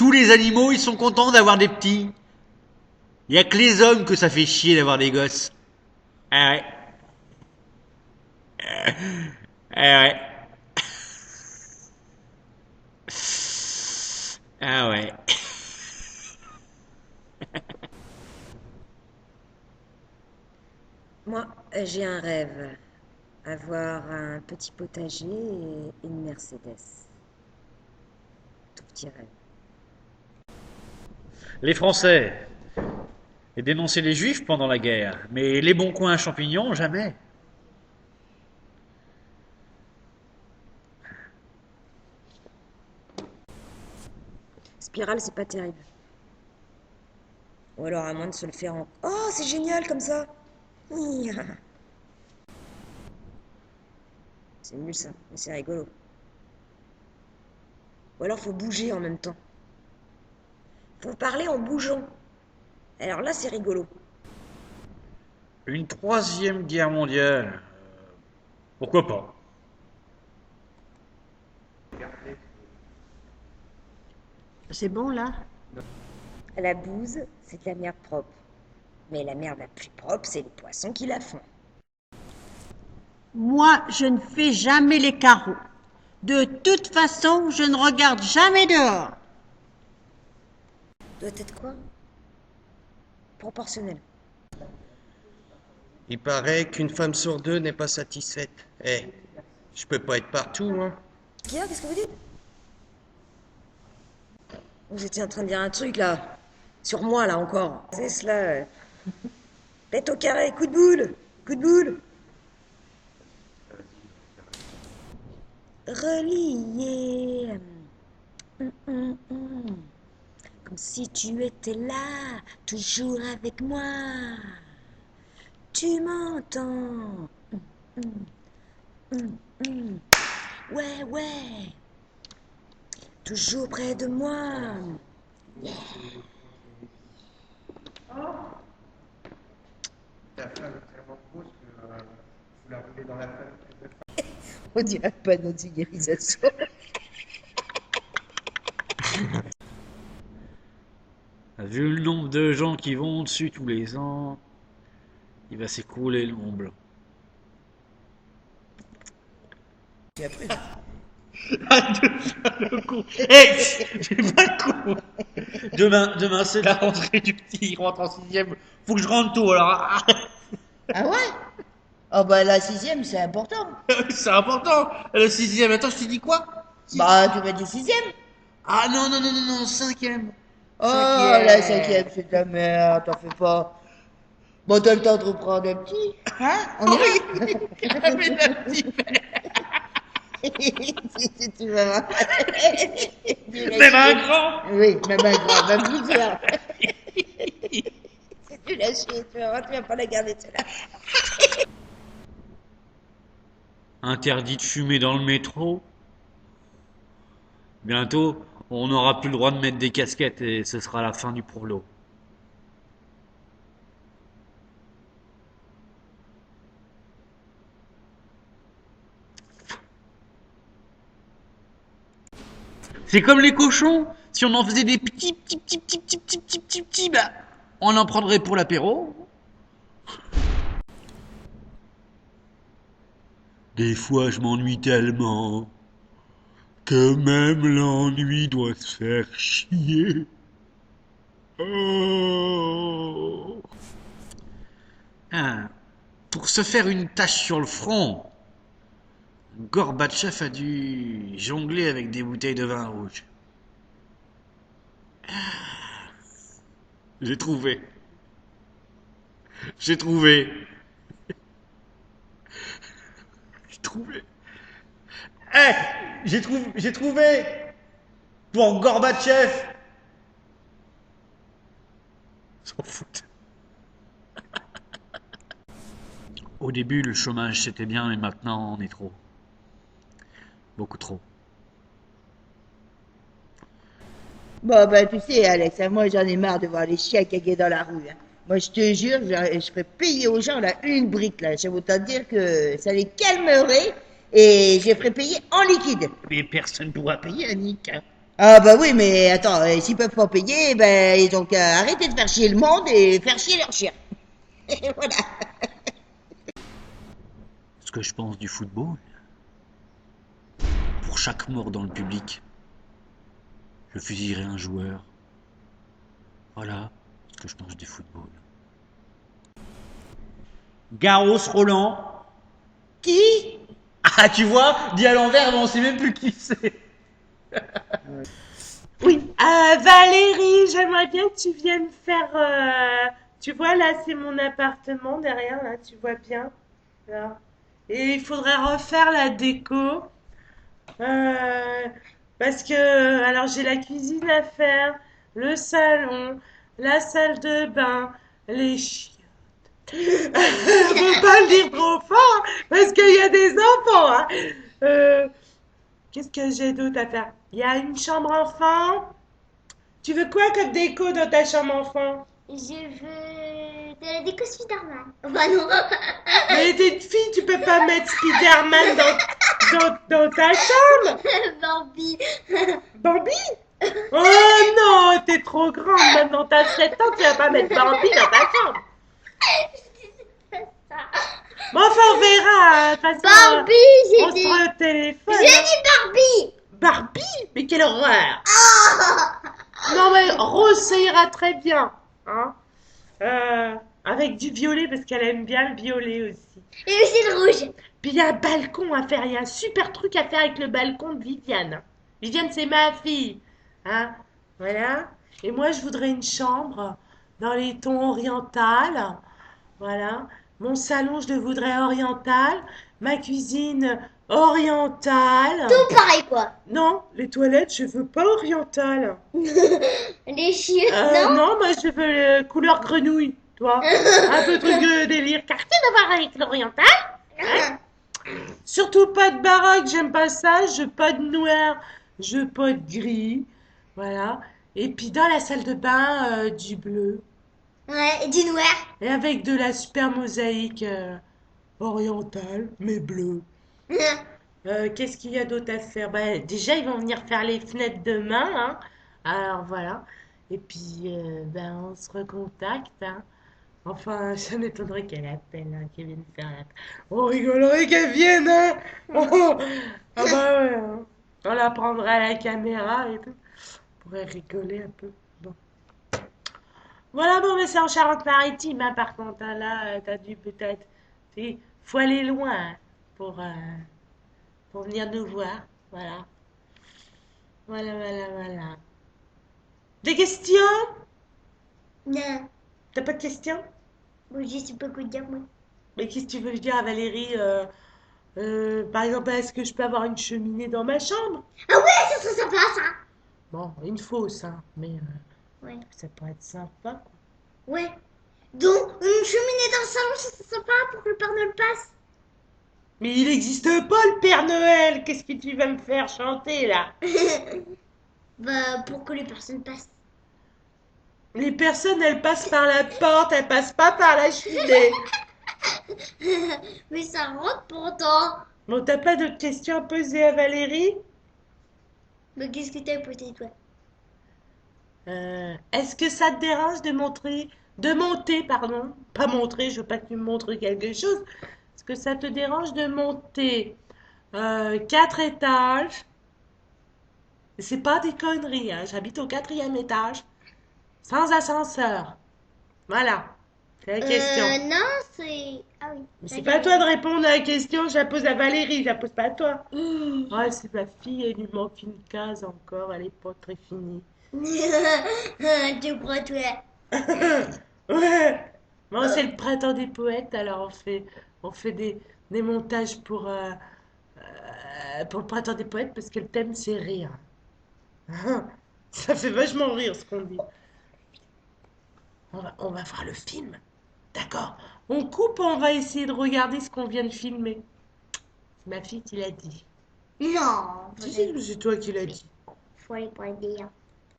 Tous les animaux, ils sont contents d'avoir des petits. Il y a que les hommes que ça fait chier d'avoir des gosses. Ah ouais. Ah ouais. Ah ouais. Moi, j'ai un rêve. Avoir un petit potager et une Mercedes. Tout petit rêve. Les Français, et dénoncer les Juifs pendant la guerre, mais les bons coins à champignons, jamais. Spirale, c'est pas terrible. Ou alors à moins de se le faire en... Oh, c'est génial comme ça. C'est nul ça, mais c'est rigolo. Ou alors faut bouger en même temps. Faut parler en bougeant. Alors là, c'est rigolo. Une troisième guerre mondiale, pourquoi pas? C'est bon là? La bouse, c'est de la merde propre. Mais la merde la plus propre, c'est les poissons qui la font. Moi, je ne fais jamais les carreaux. De toute façon, je ne regarde jamais dehors. Doit être quoi? Proportionnel. Il paraît qu'une femme sur deux n'est pas satisfaite. Eh, je peux pas être partout, hein. Qu'est-ce que vous dites? Vous étiez en train de dire un truc là. Sur moi là encore. C'est cela. Pète au carré, coup de boule. Coup de boule. Relié. Comme si tu étais là, toujours avec moi. Tu m'entends? Ouais, ouais. Toujours près de moi. Ta femme est tellement grosse que vous la roulez dans la femme. On dirait pas notre signalisation. Vu le nombre de gens qui vont dessus tous les ans, il va s'écrouler le Mont Blanc. Le con. Hey, j'ai pas le con. Demain c'est la rentrée du petit, il rentre en sixième. Faut que je rentre tôt alors. Ah ouais? Oh bah la sixième, c'est important. C'est important. Le sixième. Attends, je te dis quoi? Bah tu m'as dit sixième. Ah non, non, non, non, non, cinquième. Oh la Cinquième. cinquième, c'est de la merde, t'en fais pas. Bon, t'as le temps de reprendre un petit. Hein? On y va? Mais la petite- Si tu veux. Même un grand. Oui, même un grand, même plusieurs. Si tu l'as chier, tu vas voir, tu vas pas la garder celle-là. Interdit de fumer dans le métro. Bientôt, on n'aura plus le droit de mettre des casquettes et ce sera la fin du prolo. C'est comme les cochons. Si on en faisait des petits, bah, on en prendrait pour l'apéro. Des fois, je m'ennuie tellement que même l'ennui doit se faire chier. Oh. Ah, pour se faire une tache sur le front, Gorbatchev a dû jongler avec des bouteilles de vin rouge. J'ai trouvé. J'ai trouvé. J'ai trouvé. Eh, j'ai trouvé pour Gorbatchev. S'en fout. Au début, le chômage c'était bien, mais maintenant on est trop. Beaucoup trop. Bon, bah, tu sais, Alex, hein, moi, j'en ai marre de voir les chiens caguer dans la rue, hein. Moi, je te jure, je ferais payer aux gens, là, une brique, là. Je vais autant te dire que ça les calmerait et je les ferais payer en liquide. Mais personne ne pourra payer, Annick. Hein. Ah bah oui, mais attends, s'ils peuvent pas payer, ben ils ont qu'à arrêter de faire chier le monde et faire chier leurs chiens. Et voilà. Ce que je pense du football, pour chaque mort dans le public, je fusillerai un joueur. Voilà ce que je pense du football. Garros Roland. Qui? Ah, tu vois, dit à l'envers, mais on sait même plus qui c'est. Oui, Valérie, j'aimerais bien que tu viennes faire. Tu vois, là, c'est mon appartement derrière, là, tu vois bien. Là. Et il faudrait refaire la déco. Euh, Parce que, alors, j'ai la cuisine à faire, le salon, la salle de bain, les chiottes. Faut pas le dire trop fort, parce qu'il y a des enfants, hein. Euh, Qu'est-ce que j'ai d'autre à faire? Il y a une chambre enfant. Tu veux quoi comme déco dans ta chambre enfant? Je veux de la déco Spiderman. Bah non. Mais t'es une fille, tu peux pas mettre Spider-Man dans ta chambre. Bambi. Bambi? Oh non, t'es trop grande, maintenant t'as 7 ans, tu vas pas mettre Bambi dans ta chambre. Bon, enfin, on verra, hein. De toute façon, Bambi, on j'ai dit. se téléphone. J'ai dit Barbie. Barbie? Mais quelle horreur! Non mais Rose, ça ira très bien, hein. Avec du violet parce qu'elle aime bien le violet aussi. Et aussi le rouge. Puis il y a un balcon à faire, il y a un super truc à faire avec le balcon de Viviane. Viviane, c'est ma fille, hein. Voilà. Et moi, je voudrais une chambre dans les tons orientales. Voilà. Mon salon, je le voudrais oriental. Ma cuisine orientale. Tout pareil quoi. Non, les toilettes, je veux pas orientales. Les chiottes, non? Non, moi je veux couleur grenouille, toi. Un peu truc de délire. Car rien à voir avec l'oriental. Surtout pas de baraque, j'aime pas ça. Je veux pas de noir, je veux pas de gris. Voilà. Et puis dans la salle de bain, du bleu. Ouais, et du noir. Et avec de la super mosaïque orientale, mais bleue. Qu'est-ce qu'il y a d'autre à faire? Bah, déjà, ils vont venir faire les fenêtres demain, hein. Alors voilà. Et puis, ben, on se recontacte, hein. Enfin, ça m'étonnerait qu'elle appelle, hein, qu'elle vienne faire la... On rigolerait qu'elle vienne, hein. Oh, ah bah ouais, hein. On la prendra à la caméra et tout. On pourrait rigoler un peu. Bon. Voilà, bon, mais c'est en Charente-Maritime, hein, par contre, hein. Là, t'as dû peut-être... Faut aller loin, hein, pour venir nous voir. Voilà. Voilà, voilà, voilà. Des questions? Non. T'as pas de questions? Bon, je sais pas quoi dire moi. Mais qu'est-ce que tu veux dire à Valérie? Par exemple, est-ce que je peux avoir une cheminée dans ma chambre? Ah ouais, ça serait sympa ça. Bon, une fausse, hein, mais Ouais. ça pourrait être sympa, quoi. Ouais. Donc, une cheminée dans le salon, ça serait sympa pour que le Père Noël passe. Mais il n'existe pas le Père Noël! Qu'est-ce que tu vas me faire chanter, là? Bah, pour que les personnes passent. Les personnes, elles passent par la porte, elles passent pas par la cheminée. Mais ça rentre pourtant. Bon, t'as pas d'autres questions à poser à Valérie? Mais qu'est-ce que t'as posé toi? Est-ce que ça te dérange de monter, pardon, pas montrer, je veux pas que tu me montres quelque chose. Est-ce que ça te dérange de monter 4 étages? C'est pas des conneries, hein. J'habite au 4e étage, sans ascenseur. Voilà, c'est la question. Non, c'est... Ah oui. Mais c'est pas à toi de répondre à la question, je la pose à Valérie, je la pose pas à toi. Ouais, c'est ma fille, elle lui manque une case encore, elle est pas très finie. Tu crois toi? Ouais. Bon, c'est le printemps des poètes, alors on fait des montages pour le printemps des poètes parce que le thème c'est rire. Ça fait vachement rire ce qu'on dit. On va voir le film. D'accord. On coupe, on va essayer de regarder ce qu'on vient de filmer. C'est ma fille qui l'a dit. Non. Si, c'est toi qui l'as dit. Faut aller pour le dire.